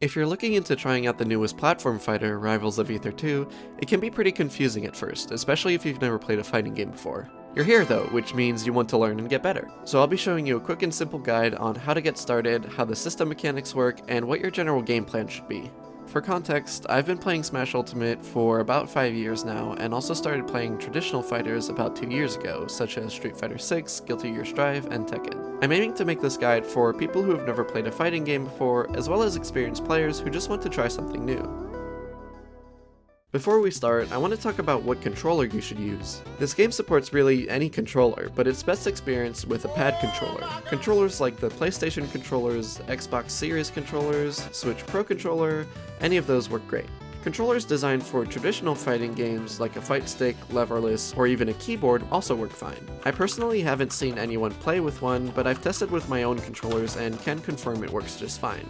If you're looking into trying out the newest platform fighter, Rivals of Aether II, it can be pretty confusing at first, especially if you've never played a fighting game before. You're here though, which means you want to learn and get better. So I'll be showing you a quick and simple guide on how to get started, how the system mechanics work, and what your general game plan should be. For context, I've been playing Smash Ultimate for about 5 years now, and also started playing traditional fighters about 2 years ago, such as Street Fighter 6, Guilty Gear Strive, and Tekken. I'm aiming to make this guide for people who have never played a fighting game before, as well as experienced players who just want to try something new. Before we start, I want to talk about what controller you should use. This game supports really any controller, but it's best experienced with a pad controller. Controllers like the PlayStation controllers, Xbox Series controllers, Switch Pro controller, any of those work great. Controllers designed for traditional fighting games like a fight stick, leverless, or even a keyboard also work fine. I personally haven't seen anyone play with one, but I've tested with my own controllers and can confirm it works just fine.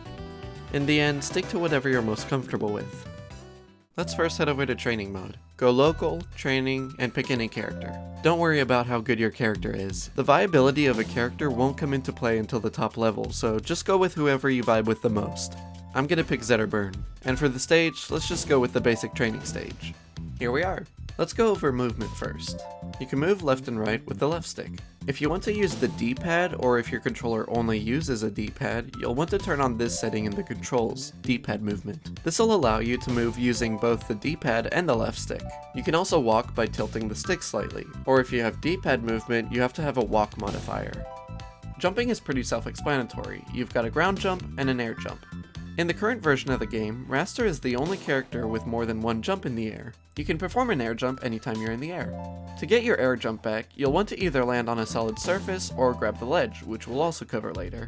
In the end, stick to whatever you're most comfortable with. Let's first head over to training mode. Go local, training, and pick any character. Don't worry about how good your character is. The viability of a character won't come into play until the top level, so just go with whoever you vibe with the most. I'm gonna pick Zed or Burn. And for the stage, let's just go with the basic training stage. Here we are. Let's go over movement first. You can move left and right with the left stick. If you want to use the D-pad, or if your controller only uses a D-pad, you'll want to turn on this setting in the controls, D-pad movement. This will allow you to move using both the D-pad and the left stick. You can also walk by tilting the stick slightly, or if you have D-pad movement, you have to have a walk modifier. Jumping is pretty self-explanatory. You've got a ground jump and an air jump. In the current version of the game, Raster is the only character with more than one jump in the air. You can perform an air jump anytime you're in the air. To get your air jump back, you'll want to either land on a solid surface or grab the ledge, which we'll also cover later.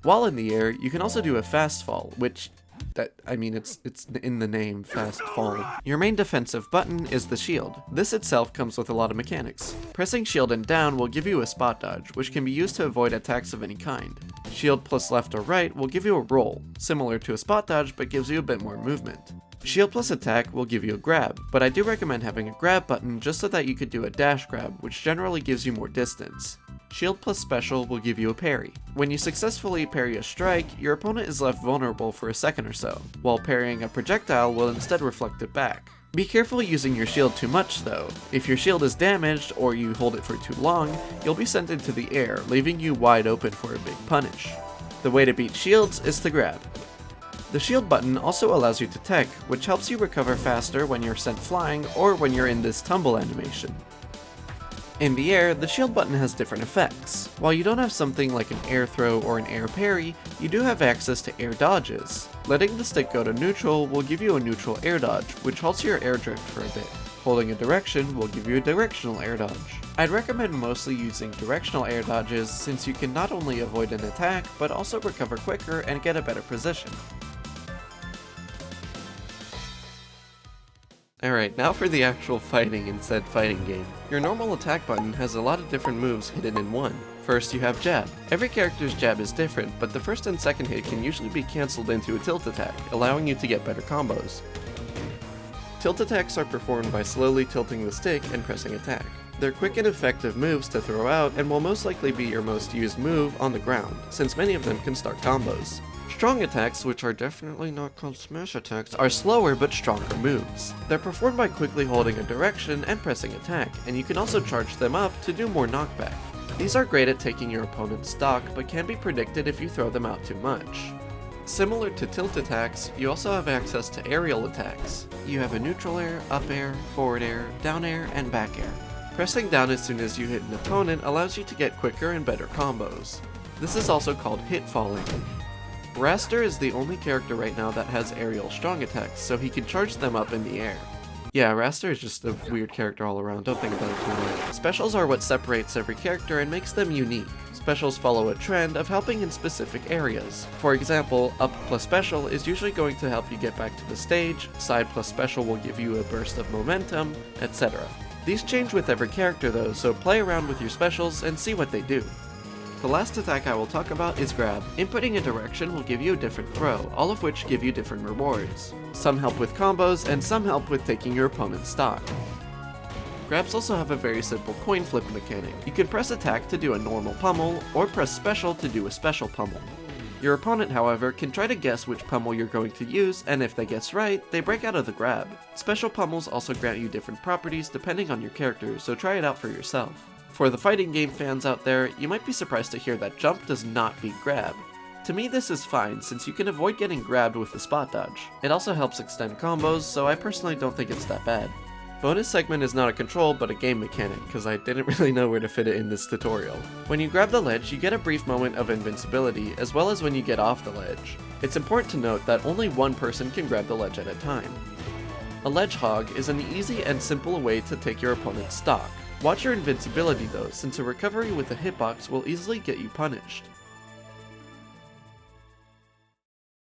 While in the air, you can also do a fast fall, which it's in the name, fast fall. Your main defensive button is the shield. This itself comes with a lot of mechanics. Pressing shield and down will give you a spot dodge, which can be used to avoid attacks of any kind. Shield plus left or right will give you a roll, similar to a spot dodge but gives you a bit more movement. Shield plus attack will give you a grab, but I do recommend having a grab button just so that you could do a dash grab, which generally gives you more distance. Shield plus special will give you a parry. When you successfully parry a strike, your opponent is left vulnerable for a second or so, while parrying a projectile will instead reflect it back. Be careful using your shield too much though. If your shield is damaged or you hold it for too long, you'll be sent into the air, leaving you wide open for a big punish. The way to beat shields is to grab. The shield button also allows you to tech, which helps you recover faster when you're sent flying or when you're in this tumble animation. In the air, the shield button has different effects. While you don't have something like an air throw or an air parry, you do have access to air dodges. Letting the stick go to neutral will give you a neutral air dodge, which halts your air drift for a bit. Holding a direction will give you a directional air dodge. I'd recommend mostly using directional air dodges since you can not only avoid an attack, but also recover quicker and get a better position. Alright, now for the actual fighting in said fighting game. Your normal attack button has a lot of different moves hidden in one. First you have jab. Every character's jab is different, but the first and second hit can usually be cancelled into a tilt attack, allowing you to get better combos. Tilt attacks are performed by slowly tilting the stick and pressing attack. They're quick and effective moves to throw out and will most likely be your most used move on the ground, since many of them can start combos. Strong attacks, which are definitely not called smash attacks, are slower but stronger moves. They're performed by quickly holding a direction and pressing attack, and you can also charge them up to do more knockback. These are great at taking your opponent's stock, but can be predicted if you throw them out too much. Similar to tilt attacks, you also have access to aerial attacks. You have a neutral air, up air, forward air, down air, and back air. Pressing down as soon as you hit an opponent allows you to get quicker and better combos. This is also called hit falling. Raster is the only character right now that has aerial strong attacks, so he can charge them up in the air. Yeah, Raster is just a weird character all around, don't think about it too much. Specials are what separates every character and makes them unique. Specials follow a trend of helping in specific areas. For example, up plus special is usually going to help you get back to the stage, side plus special will give you a burst of momentum, etc. These change with every character though, so play around with your specials and see what they do. The last attack I will talk about is grab. Inputting a direction will give you a different throw, all of which give you different rewards. Some help with combos, and some help with taking your opponent's stock. Grabs also have a very simple coin flip mechanic. You can press attack to do a normal pummel, or press special to do a special pummel. Your opponent, however, can try to guess which pummel you're going to use, and if they guess right, they break out of the grab. Special pummels also grant you different properties depending on your character, so try it out for yourself. For the fighting game fans out there, you might be surprised to hear that jump does not beat grab. To me, this is fine, since you can avoid getting grabbed with the spot dodge. It also helps extend combos, so I personally don't think it's that bad. Bonus segment is not a control, but a game mechanic, because I didn't really know where to fit it in this tutorial. When you grab the ledge, you get a brief moment of invincibility, as well as when you get off the ledge. It's important to note that only one person can grab the ledge at a time. A ledge hog is an easy and simple way to take your opponent's stock. Watch your invincibility though, since a recovery with a hitbox will easily get you punished.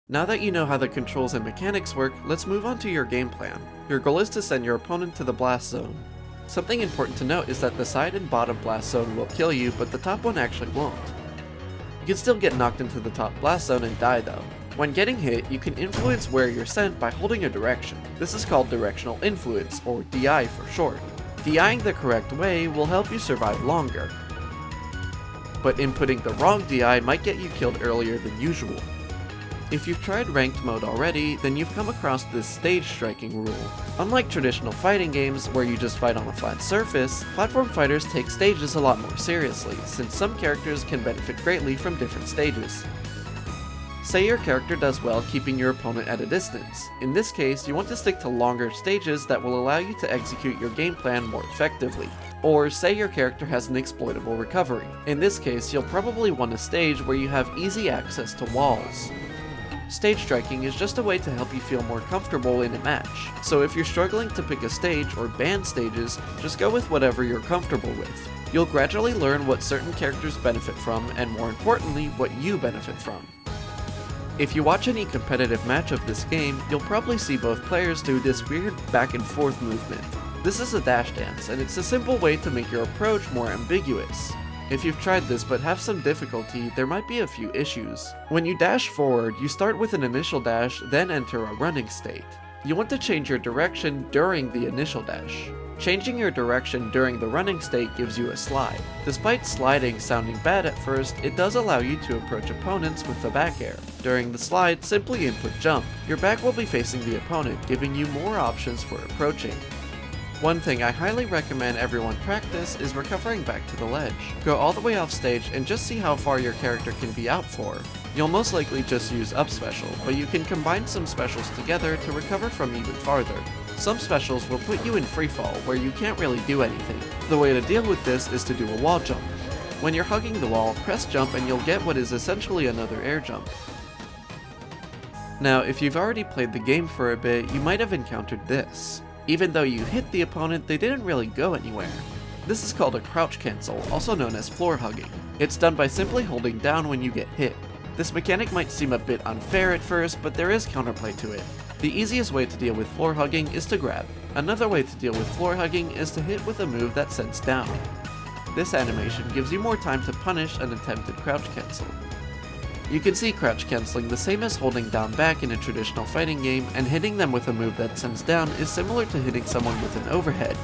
Now that you know how the controls and mechanics work, let's move on to your game plan. Your goal is to send your opponent to the blast zone. Something important to note is that the side and bottom blast zone will kill you, but the top one actually won't. You can still get knocked into the top blast zone and die though. When getting hit, you can influence where you're sent by holding a direction. This is called directional influence, or DI for short. DIing the correct way will help you survive longer, but inputting the wrong DI might get you killed earlier than usual. If you've tried ranked mode already, then you've come across this stage striking rule. Unlike traditional fighting games where you just fight on a flat surface, platform fighters take stages a lot more seriously, since some characters can benefit greatly from different stages. Say your character does well keeping your opponent at a distance. In this case, you want to stick to longer stages that will allow you to execute your game plan more effectively. Or say your character has an exploitable recovery. In this case, you'll probably want a stage where you have easy access to walls. Stage striking is just a way to help you feel more comfortable in a match, so if you're struggling to pick a stage or ban stages, just go with whatever you're comfortable with. You'll gradually learn what certain characters benefit from, and more importantly, what you benefit from. If you watch any competitive match of this game, you'll probably see both players do this weird back and forth movement. This is a dash dance, and it's a simple way to make your approach more ambiguous. If you've tried this but have some difficulty, there might be a few issues. When you dash forward, you start with an initial dash, then enter a running state. You want to change your direction during the initial dash. Changing your direction during the running state gives you a slide. Despite sliding sounding bad at first, it does allow you to approach opponents with the back air. During the slide, simply input jump. Your back will be facing the opponent, giving you more options for approaching. One thing I highly recommend everyone practice is recovering back to the ledge. Go all the way off stage and just see how far your character can be out for. You'll most likely just use up special, but you can combine some specials together to recover from even farther. Some specials will put you in freefall where you can't really do anything. The way to deal with this is to do a wall jump. When you're hugging the wall, press jump and you'll get what is essentially another air jump. Now, if you've already played the game for a bit, you might have encountered this. Even though you hit the opponent, they didn't really go anywhere. This is called a crouch cancel, also known as floor hugging. It's done by simply holding down when you get hit. This mechanic might seem a bit unfair at first, but there is counterplay to it. The easiest way to deal with floor hugging is to grab. Another way to deal with floor hugging is to hit with a move that sends down. This animation gives you more time to punish an attempted crouch cancel. You can see crouch canceling the same as holding down back in a traditional fighting game, and hitting them with a move that sends down is similar to hitting someone with an overhead.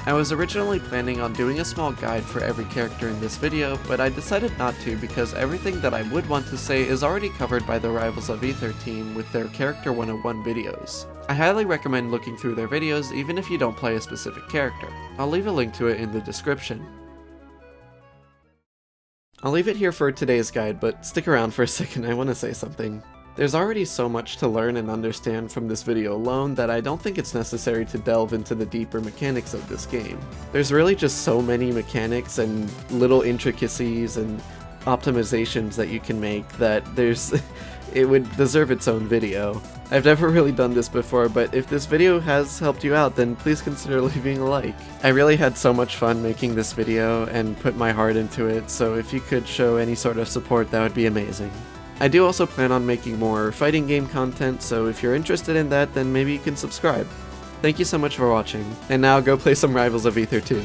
I was originally planning on doing a small guide for every character in this video, but I decided not to because everything that I would want to say is already covered by the Rivals of Aether team with their Character 101 videos. I highly recommend looking through their videos even if you don't play a specific character. I'll leave a link to it in the description. I'll leave it here for today's guide, but stick around for a second, I want to say something. There's already so much to learn and understand from this video alone that I don't think it's necessary to delve into the deeper mechanics of this game. There's really just so many mechanics and little intricacies and optimizations that you can make that it would deserve its own video. I've never really done this before, but if this video has helped you out, then please consider leaving a like. I really had so much fun making this video and put my heart into it, so if you could show any sort of support, that would be amazing. I do also plan on making more fighting game content, so if you're interested in that, then maybe you can subscribe. Thank you so much for watching, and now go play some Rivals of Aether II.